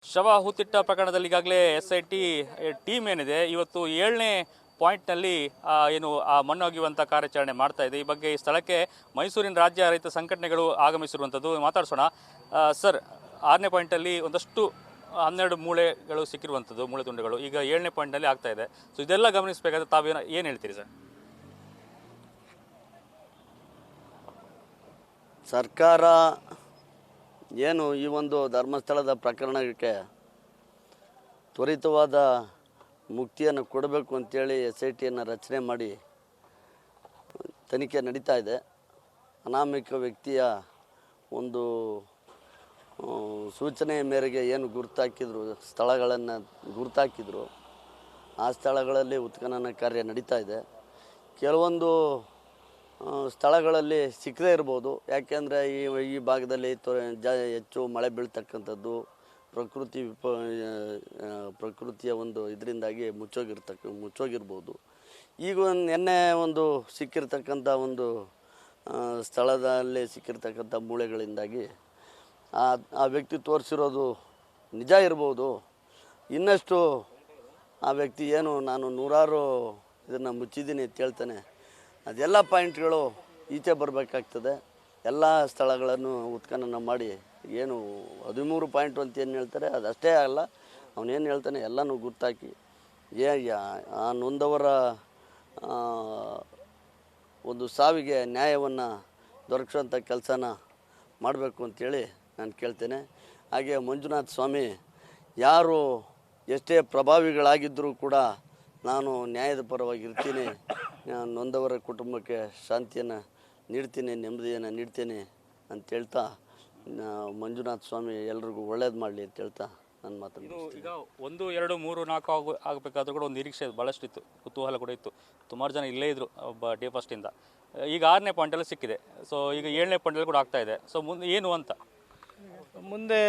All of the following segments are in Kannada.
ಶವ ಹೂತಿಟ್ಟ ಪ್ರಕರಣದಲ್ಲಿ ಈಗಾಗಲೇ SIT ಟೀಮ್ ಏನಿದೆ ಇವತ್ತು 7ನೇ ಪಾಯಿಂಟ್ನಲ್ಲಿ ಏನು ಮಣ್ಣು ಅಗೆಯುವಂಥ ಕಾರ್ಯಾಚರಣೆ ಮಾಡ್ತಾ ಇದೆ. ಈ ಬಗ್ಗೆ ಈ ಸ್ಥಳಕ್ಕೆ ಮೈಸೂರಿನ ರಾಜ್ಯ ರೈತ ಸಂಘಟನೆಗಳು ಆಗಮಿಸಿರುವಂಥದ್ದು. ಮಾತಾಡ್ಸೋಣ ಸರ್. 6ನೇ ಪಾಯಿಂಟಲ್ಲಿ ಒಂದಷ್ಟು 12 ಮೂಳೆಗಳು ಸಿಕ್ಕಿರುವಂಥದ್ದು, ಮೂಳೆ ತುಂಡುಗಳು ಈಗ 7ನೇ ಪಾಯಿಂಟ್ನಲ್ಲಿ ಆಗ್ತಾ ಇದೆ. ಸೊ ಇದೆಲ್ಲ ಗಮನಿಸಬೇಕಾದ್ರೆ ತಾವೇನು ಏನು ಹೇಳ್ತೀರಿ ಸರ್? ಸರ್ಕಾರ ಏನು ಈ ಒಂದು ಧರ್ಮಸ್ಥಳದ ಪ್ರಕರಣಕ್ಕೆ ತ್ವರಿತವಾದ ಮುಕ್ತಿಯನ್ನು ಕೊಡಬೇಕು ಅಂತೇಳಿ SITಯನ್ನು ರಚನೆ ಮಾಡಿ ತನಿಖೆ ನಡೀತಾ ಇದೆ. ಅನಾಮಿಕ ವ್ಯಕ್ತಿಯ ಒಂದು ಸೂಚನೆಯ ಮೇರೆಗೆ ಏನು ಸ್ಥಳಗಳನ್ನು ಗುರುತಾಕಿದ್ರು ಆ ಸ್ಥಳಗಳಲ್ಲಿ ಉತ್ಖನನ ಕಾರ್ಯ ನಡೀತಾ ಇದೆ. ಕೆಲವೊಂದು ಸ್ಥಳಗಳಲ್ಲಿ ಸಿಕ್ಕದೇ ಇರ್ಬೋದು, ಯಾಕೆಂದರೆ ಈ ಭಾಗದಲ್ಲಿ ಹೆಚ್ಚು ಮಳೆ ಬೀಳ್ತಕ್ಕಂಥದ್ದು, ಪ್ರಕೃತಿಯ ಒಂದು ಇದರಿಂದಾಗಿ ಮುಚ್ಚೋಗಿರ್ಬೋದು. ಈಗ ನಿನ್ನೆ ಒಂದು ಸಿಕ್ಕಿರ್ತಕ್ಕಂಥ ಒಂದು ಸ್ಥಳದಲ್ಲಿ ಸಿಕ್ಕಿರ್ತಕ್ಕಂಥ ಮೂಳೆಗಳಿಂದಾಗಿ ಆ ವ್ಯಕ್ತಿ ತೋರಿಸಿರೋದು ನಿಜ ಇರ್ಬೋದು. ಇನ್ನಷ್ಟು ಆ ವ್ಯಕ್ತಿ ಏನು ನಾನು 100 ಇದನ್ನು ಮುಚ್ಚಿದ್ದೀನಿ ಅಂತ ಹೇಳ್ತಾನೆ, ಅದೆಲ್ಲ ಪಾಯಿಂಟ್ಗಳು ಈಚೆ ಬರಬೇಕಾಗ್ತದೆ. ಎಲ್ಲ ಸ್ಥಳಗಳನ್ನು ಉತ್ಖನನ ಮಾಡಿ ಏನು 13 ಪಾಯಿಂಟ್ ಅಂತ ಏನು ಹೇಳ್ತಾರೆ ಅದಷ್ಟೇ ಅಲ್ಲ, ಅವನೇನು ಹೇಳ್ತಾನೆ ಎಲ್ಲನೂ ಗುರ್ತಾಕಿ ಆ ನೊಂದವರ ಒಂದು ಸಾವಿಗೆ ನ್ಯಾಯವನ್ನು ದೊರಕಿಸೋಂಥ ಕೆಲಸನ ಮಾಡಬೇಕು ಅಂಥೇಳಿ ನಾನು ಕೇಳ್ತೇನೆ. ಹಾಗೆ ಮಂಜುನಾಥ ಸ್ವಾಮಿ ಯಾರು ಎಷ್ಟೇ ಪ್ರಭಾವಿಗಳಾಗಿದ್ದರೂ ಕೂಡ ನಾನು ನ್ಯಾಯದ ಪರವಾಗಿರ್ತೀನಿ, ನೊಂದವರ ಕುಟುಂಬಕ್ಕೆ ಶಾಂತಿಯನ್ನು ನೀಡ್ತೀನಿ, ನೆಮ್ಮದಿಯನ್ನು ನೀಡ್ತೀನಿ ಅಂತ ಹೇಳ್ತಾ ಮಂಜುನಾಥ ಸ್ವಾಮಿ ಎಲ್ರಿಗೂ ಒಳ್ಳೇದು ಮಾಡಲಿ ಅಂತ ಹೇಳ್ತಾ ನನ್ನ ಮಾತನ್ನು. ಈಗ 1, 2, 3, 4 ಆಗಬೇಕಾದ್ರೂ ಕೂಡ ಒಂದು ನಿರೀಕ್ಷೆ ಭಾಳಷ್ಟು ಇತ್ತು, ಕುತೂಹಲ ಕೂಡ ಇತ್ತು. ಸುಮಾರು ಜನ ಇಲ್ಲೇ ಇದ್ದರು ಡೇ ಫಸ್ಟಿಂದ. ಈಗ 6ನೇ ಪಾಯಿಂಟಲ್ಲಿ ಸಿಕ್ಕಿದೆ. ಸೊ ಈಗ 7ನೇ ಪಾಯಿಂಟಲ್ಲಿ ಕೂಡ ಆಗ್ತಾ ಇದೆ. ಸೊ ಮುಂದೆ ಏನು ಅಂತ ಮುಂದೆ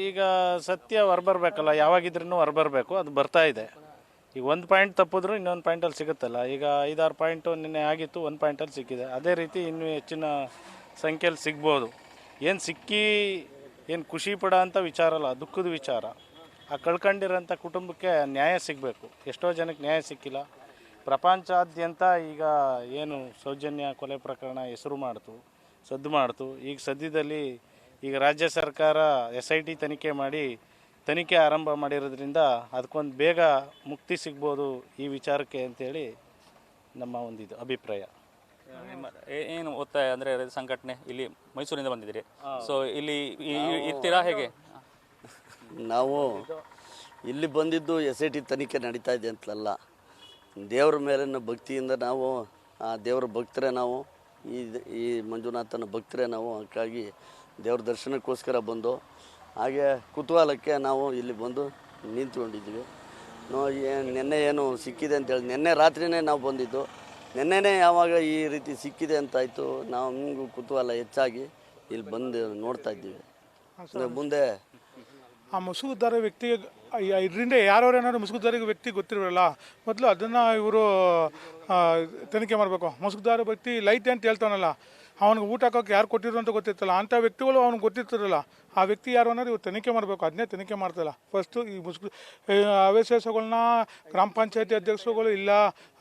ಈಗ ಸತ್ಯ ಹೊರಬರ್ಬೇಕಲ್ಲ, ಯಾವಾಗಿದ್ರೂ ಹೊರಬರಬೇಕು, ಅದು ಬರ್ತಾ ಇದೆ. ಈಗ 1 ಪಾಯಿಂಟ್ ತಪ್ಪಿದ್ರು ಇನ್ನೊಂದು ಪಾಯಿಂಟಲ್ಲಿ ಸಿಗುತ್ತಲ್ಲ. ಈಗ 5-6 ಪಾಯಿಂಟು ನಿನ್ನೆ ಆಗಿತ್ತು, 1 ಪಾಯಿಂಟಲ್ಲಿ ಸಿಕ್ಕಿದೆ. ಅದೇ ರೀತಿ ಇನ್ನೂ ಹೆಚ್ಚಿನ ಸಂಖ್ಯೆಯಲ್ಲಿ ಸಿಗ್ಬೋದು. ಏನು ಖುಷಿ ಪಡೋ ಅಂಥ ವಿಚಾರ ಅಲ್ಲ, ದುಃಖದ ವಿಚಾರ. ಆ ಕಳ್ಕೊಂಡಿರೋಂಥ ಕುಟುಂಬಕ್ಕೆ ನ್ಯಾಯ ಸಿಗಬೇಕು. ಎಷ್ಟೋ ಜನಕ್ಕೆ ನ್ಯಾಯ ಸಿಕ್ಕಿಲ್ಲ. ಪ್ರಪಂಚಾದ್ಯಂತ ಈಗ ಏನು ಸೌಜನ್ಯ ಕೊಲೆ ಪ್ರಕರಣ ಹೆಸರು ಮಾಡ್ತು, ಸದ್ದು ಮಾಡ್ತು. ಈಗ ಸದ್ಯದಲ್ಲಿ ಈಗ ರಾಜ್ಯ ಸರ್ಕಾರ SIT ತನಿಖೆ ಆರಂಭ ಮಾಡಿರೋದ್ರಿಂದ ಅದಕ್ಕೊಂದು ಬೇಗ ಮುಕ್ತಿ ಸಿಗ್ಬೋದು ಈ ವಿಚಾರಕ್ಕೆ ಅಂತೇಳಿ ನಮ್ಮ ಒಂದಿದು ಅಭಿಪ್ರಾಯ. ಏನು ಒತ್ತಾಯ ಅಂದರೆ ಸಂಘಟನೆ ಇಲ್ಲಿ ಮೈಸೂರಿಂದ ಬಂದಿದ್ದೀರಿ, ಸೊ ಇಲ್ಲಿ ಇರ್ತೀರಾ ಹೇಗೆ? ನಾವು ಇಲ್ಲಿ ಬಂದಿದ್ದು SIT ತನಿಖೆ ನಡೀತಾ ಇದೆ ಅಂತಲಲ್ಲ, ದೇವ್ರ ಮೇಲಿನ ಭಕ್ತಿಯಿಂದ ನಾವು ಆ ದೇವ್ರ ಭಕ್ತರೇ ನಾವು, ಈ ಮಂಜುನಾಥನ ಭಕ್ತರೇ ನಾವು. ಹಾಗಾಗಿ ದೇವ್ರ ದರ್ಶನಕ್ಕೋಸ್ಕರ ಬಂದು ಹಾಗೆ ಕುತೂಹಲಕ್ಕೆ ನಾವು ಇಲ್ಲಿ ಬಂದು ನಿಂತ್ಕೊಂಡಿದ್ದೀವಿ. ನಿನ್ನೆ ಏನು ಸಿಕ್ಕಿದೆ ಅಂತೇಳಿ ನಿನ್ನೆ ರಾತ್ರಿನೇ ನಾವು ಬಂದಿದ್ದು. ನಿನ್ನೆನೇ ಯಾವಾಗ ಈ ರೀತಿ ಸಿಕ್ಕಿದೆ ಅಂತಾಯಿತು, ನಮಗೂ ಕುತೂಹಲ ಹೆಚ್ಚಾಗಿ ಇಲ್ಲಿ ಬಂದು ನೋಡ್ತಾ ಇದ್ದೀವಿ. ಮುಂದೆ ಆ ಮುಸುಗುದಾರ ವ್ಯಕ್ತಿ ಇದರಿಂದ ಯಾರವ್ರು ಏನಾದ್ರು ಮುಸುಗುದಾರ ವ್ಯಕ್ತಿ ಗೊತ್ತಿರಲ್ಲ, ಮೊದಲು ಅದನ್ನು ಇವರು ತನಿಖೆ ಮಾಡಬೇಕು. ಮುಸುಗುದಾರ ವ್ಯಕ್ತಿ ಲೈಟ್ ಅಂತ ಹೇಳ್ತಾನಲ್ಲ, ಅವನಿಗೆ ಊಟ ಹಾಕೋಕೆ ಯಾರು ಕೊಟ್ಟಿದ್ರು ಅಂತ ಗೊತ್ತಿರ್ತಲ್ಲ, ಅಂಥ ವ್ಯಕ್ತಿಗಳು ಅವ್ನಿಗೆ ಗೊತ್ತಿರ್ತಿರಲ್ಲ. ಆ ವ್ಯಕ್ತಿ ಯಾರು ಅನ್ನೋದು ಇವ್ರು ತನಿಖೆ ಮಾಡಬೇಕು, ಅದನ್ನೇ ತನಿಖೆ ಮಾಡ್ತಾಯಿಲ್ಲ. ಫಸ್ಟು ಈ ಅವಶೇಷಗಳನ್ನ ಗ್ರಾಮ ಪಂಚಾಯತಿ ಅಧ್ಯಕ್ಷರುಗಳು ಇಲ್ಲ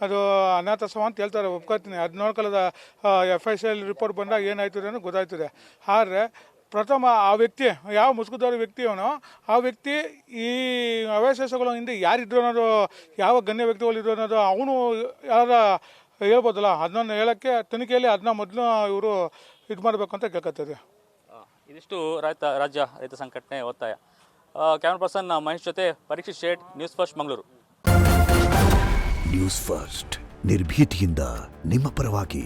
ಅದು ಅನಾಥಾಶ್ರಮ ಅಂತ ಹೇಳ್ತಾರೆ, ಒಪ್ಕೊತೀನಿ. 14 ಕಾಲದ FICL ರಿಪೋರ್ಟ್ ಬಂದಾಗ ಏನಾಯ್ತದೆ ಅನ್ನೋ ಗೊತ್ತಾಯ್ತದೆ. ಆದರೆ ಪ್ರಥಮ ಆ ವ್ಯಕ್ತಿ ಯಾವ ಮುಸುಗುದಾರ ವ್ಯಕ್ತಿ ಅವನೋ ಆ ವ್ಯಕ್ತಿ ಈ ಅವಶೇಷಗಳ ಹಿಂದೆ ಯಾರಿದ್ರು ಅನ್ನೋದು, ಯಾವ ಗಣ್ಯ ವ್ಯಕ್ತಿಗಳಿದ್ರು ಅನ್ನೋದು ಅವನು ಯಾರ ಹೇಳ್ಬೋದಲ್ಲ, ಅದನ್ನ ಹೇಳೋಕ್ಕೆ ತನಿಖೆಯಲ್ಲಿ ಅದನ್ನ ಮೊದಲು ಇವರು ಇದು ಮಾಡಬೇಕು ಅಂತ ಕೇಳ್ಕೊತಾರೆ. ಇದಿಷ್ಟು ರಾಜ್ಯ ರೈತ ಸಂಘಟನೆ ಒತ್ತಾಯ. ಕ್ಯಾಮರಾ ಪರ್ಸನ್ ಮಹೇಶ್ ಜೊತೆ Parikshit Shet, news first Mangaluru. News first ನಿರ್ಭೀತಿಯಿಂದ ನಿಮ್ಮ ಪರವಾಗಿ.